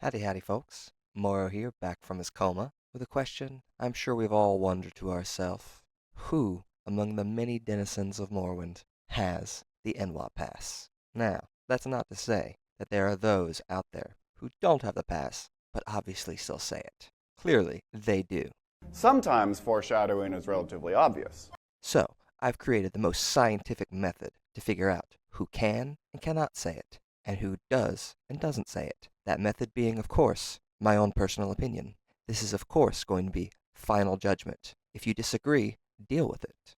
Howdy, howdy, folks. Morrow here, back from his coma, with a question I'm sure we've all wondered to ourselves. Who, among the many denizens of Morrowind, has the NWA pass? Now, that's not to say that there are those out there who don't have the pass, but obviously still say it. Clearly, they do. Sometimes foreshadowing is relatively obvious. So, I've created the most scientific method to figure out who can and cannot say it, and who does and doesn't say it. That method being, of course, my own personal opinion. This is, of course, going to be final judgment. If you disagree, deal with it.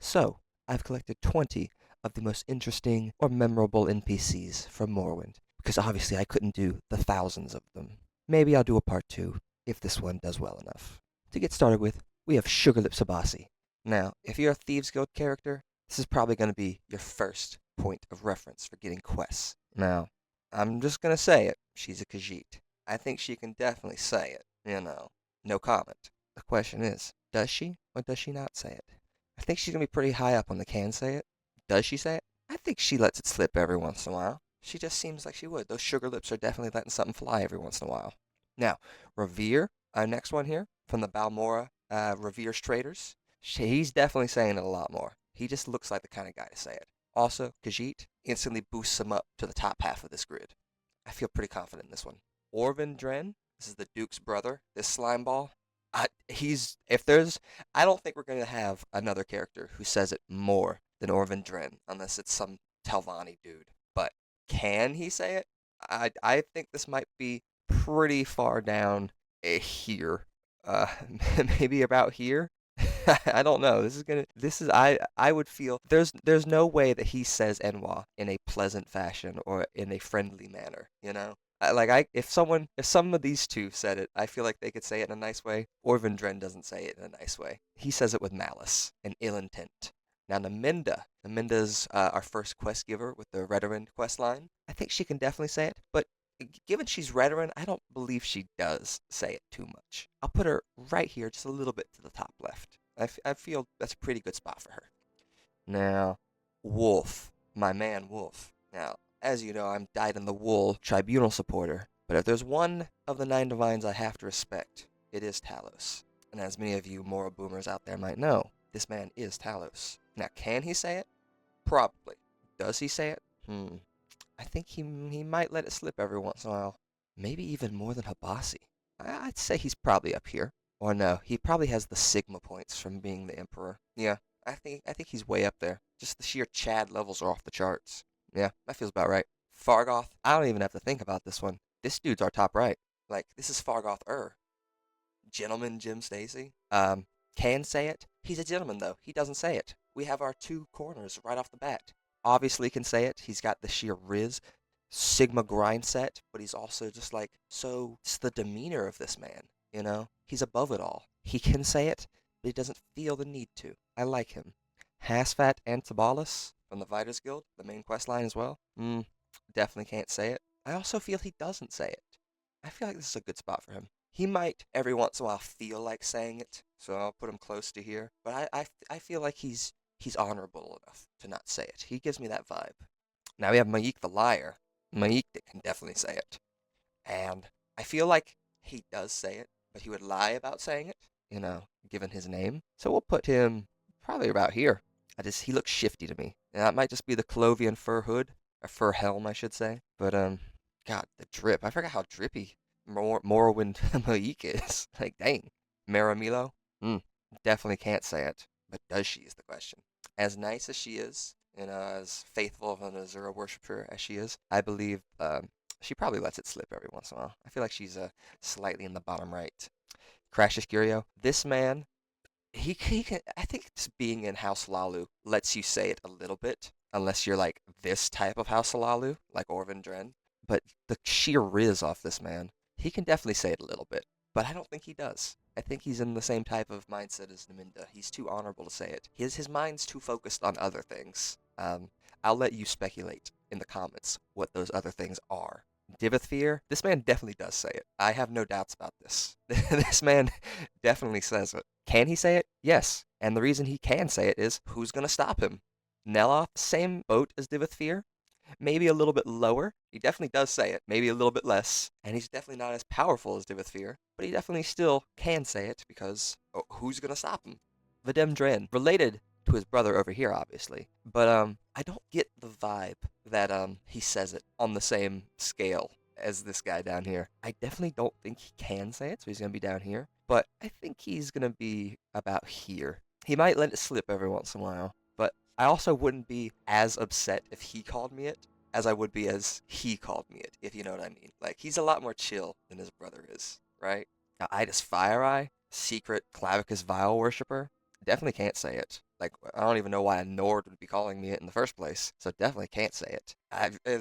So, I've collected 20 of the most interesting or memorable NPCs from Morrowind, because obviously I couldn't do the thousands of them. Maybe I'll do a part 2 if this one does well enough. To get started with, we have Sugarlips Abasi. Now, if you're a Thieves Guild character, this is probably going to be your first point of reference for getting quests. Now, I'm just going to say it. She's a Khajiit. I think she can definitely say it. No comment. The question is, does she or does she not say it? I think she's going to be pretty high up on the can say it. Does she say it? I think she lets it slip every once in a while. She just seems like she would. Those sugar lips are definitely letting something fly every once in a while. Now, Revere, our next one here, from the Balmora Revere's Traders. He's definitely saying it a lot more. He just looks like the kind of guy to say it. Also, Khajiit instantly boosts him up to the top half of this grid. I feel pretty confident in this one. Orvin Dren, this is the Duke's brother, this slime ball. I don't think we're going to have another character who says it more than Orvin Dren, unless it's some Telvanni dude. But can he say it? I think this might be pretty far down here. Maybe about here. I don't know. I would feel there's no way that he says Enwa in a pleasant fashion or in a friendly manner, you know? If some of these two said it, I feel like they could say it in a nice way. Orvin Dren doesn't say it in a nice way. He says it with malice and ill intent. Now Naminda's our first quest giver with the Redoran quest line. I think she can definitely say it, but given she's Redoran, I don't believe she does say it too much. I'll put her right here, just a little bit to the top left. I feel that's a pretty good spot for her. Now, Wolf, my man Wolf. Now, as you know, I'm dyed-in-the-wool tribunal supporter, but if there's one of the 9 divines I have to respect, it is Talos. And as many of you moral boomers out there might know, this man is Talos. Now, can he say it? Probably. Does he say it? I think he might let it slip every once in a while. Maybe even more than Habasi. I'd say he's probably up here. Or no, he probably has the Sigma points from being the Emperor. Yeah, I think he's way up there. Just the sheer Chad levels are off the charts. Yeah, that feels about right. Fargoth, I don't even have to think about this one. This dude's our top right. Like, this is Fargoth. Gentleman Jim Stacy. Can say it. He's a gentleman, though. He doesn't say it. We have our 2 corners right off the bat. Obviously can say it. He's got the sheer Riz Sigma grind set, but he's also just like, so it's the demeanor of this man, you know? He's above it all. He can say it, but he doesn't feel the need to. I like him. Hasfat and Tabalis from the Viters Guild, the main quest line as well. Definitely can't say it. I also feel he doesn't say it. I feel like this is a good spot for him. He might every once in a while feel like saying it, so I'll put him close to here. But I feel like he's honorable enough to not say it. He gives me that vibe. Now we have Maik the Liar. Maik can definitely say it. And I feel like he does say it, but he would lie about saying it, given his name. So we'll put him probably about here. He looks shifty to me. And that might just be the Clovian fur hood, or fur helm, I should say. But, God, the drip. I forgot how drippy Morrowind Maik is. Like, dang. Maramilo? Definitely can't say it. But does she is the question. As nice as she is, and as faithful of an Azura worshiper as she is, I believe she probably lets it slip every once in a while. I feel like she's slightly in the bottom right. Crashes Curio. This man, he can, I think just being in House Lalu lets you say it a little bit, unless you're like this type of House Lalu, like Orvin Dren. But the sheer riz off this man, he can definitely say it a little bit, but I don't think he does. I think he's in the same type of mindset as Naminda. He's too honorable to say it. His mind's too focused on other things. I'll let you speculate in the comments what those other things are. Divithfear, this man definitely does say it. I have no doubts about this. This man definitely says it. Can he say it? Yes. And the reason he can say it is, who's going to stop him? Neloth, same boat as Divithfear, maybe a little bit lower. He definitely does say it, maybe a little bit less. And he's definitely not as powerful as Divith Fear, but he definitely still can say it because who's gonna stop him? Videm Dren, related to his brother over here, obviously. But I don't get the vibe that he says it on the same scale as this guy down here. I definitely don't think he can say it, so he's gonna be down here. But I think he's gonna be about here. He might let it slip every once in a while, but I also wouldn't be as upset if he called me it as I would be as he called me it, if you know what I mean. Like, he's a lot more chill than his brother is, right? Now, Idis Fire Eye, secret Clavicus Vile worshipper, definitely can't say it. Like, I don't even know why a Nord would be calling me it in the first place, so definitely can't say it.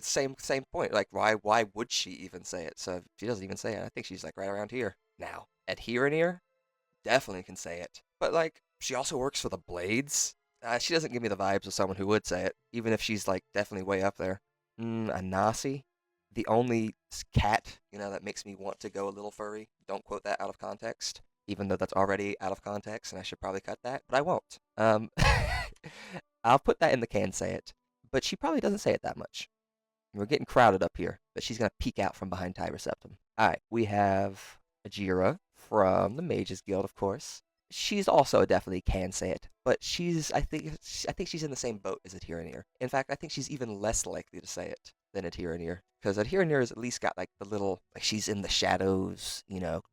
Same point. Like, why would she even say it? So if she doesn't even say it, I think she's like right around here. Now, Adhereneer definitely can say it, but like, she also works for the Blades. She doesn't give me the vibes of someone who would say it, even if she's like definitely way up there. Anasi, the only cat that makes me want to go a little furry. Don't quote that out of context, even though that's already out of context, and I should probably cut that, but I won't. I'll put that in the can say it, but she probably doesn't say it that much. We're getting crowded up here, but she's gonna peek out from behind Tiber Septum. All right, we have Ajira from the Mages Guild, of course. She's also definitely can say it, but I think she's in the same boat as Adhereneer. In fact, I think she's even less likely to say it than Adhereneer, because Adhereneer has at least got like the little, like, she's in the shadows,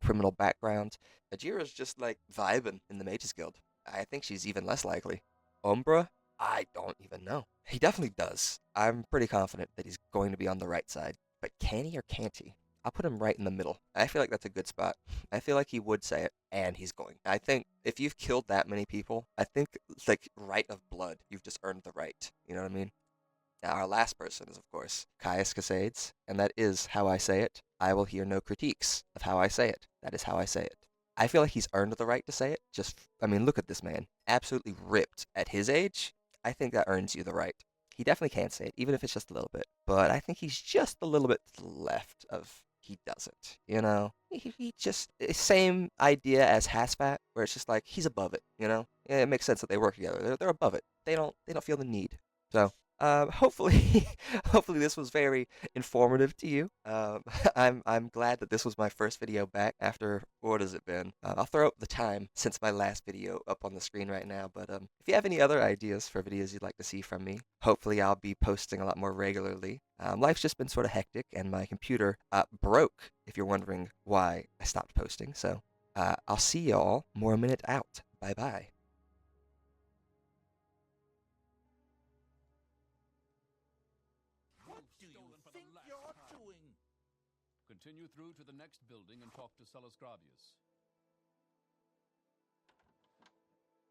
criminal background. Ajira's just like vibing in the Mages Guild. I think she's even less likely. Umbra, I don't even know. He definitely does. I'm pretty confident that he's going to be on the right side. But can he or can't he? I'll put him right in the middle. I feel like that's a good spot. I feel like he would say it, and he's going. I think if you've killed that many people, I think it's like right of blood. You've just earned the right. You know what I mean? Now, our last person is, of course, Caius Casades, and that is how I say it. I will hear no critiques of how I say it. That is how I say it. I feel like he's earned the right to say it. I mean, look at this man. Absolutely ripped at his age. I think that earns you the right. He definitely can say it, even if it's just a little bit. But I think he's just a little bit to the left of he doesn't. He just same idea as Hasfat, where it's just like he's above it. Yeah, it makes sense that they work together. They're above it. They don't feel the need. So hopefully, hopefully this was very informative to you. I'm glad that this was my first video back after, what has it been? I'll throw up the time since my last video up on the screen right now. But if you have any other ideas for videos you'd like to see from me, hopefully I'll be posting a lot more regularly. Life's just been sort of hectic, and my computer broke. If you're wondering why I stopped posting, so I'll see y'all Morrominut out. Bye bye. What do you think you're doing? Continue through to the next building and talk to Celisgravius.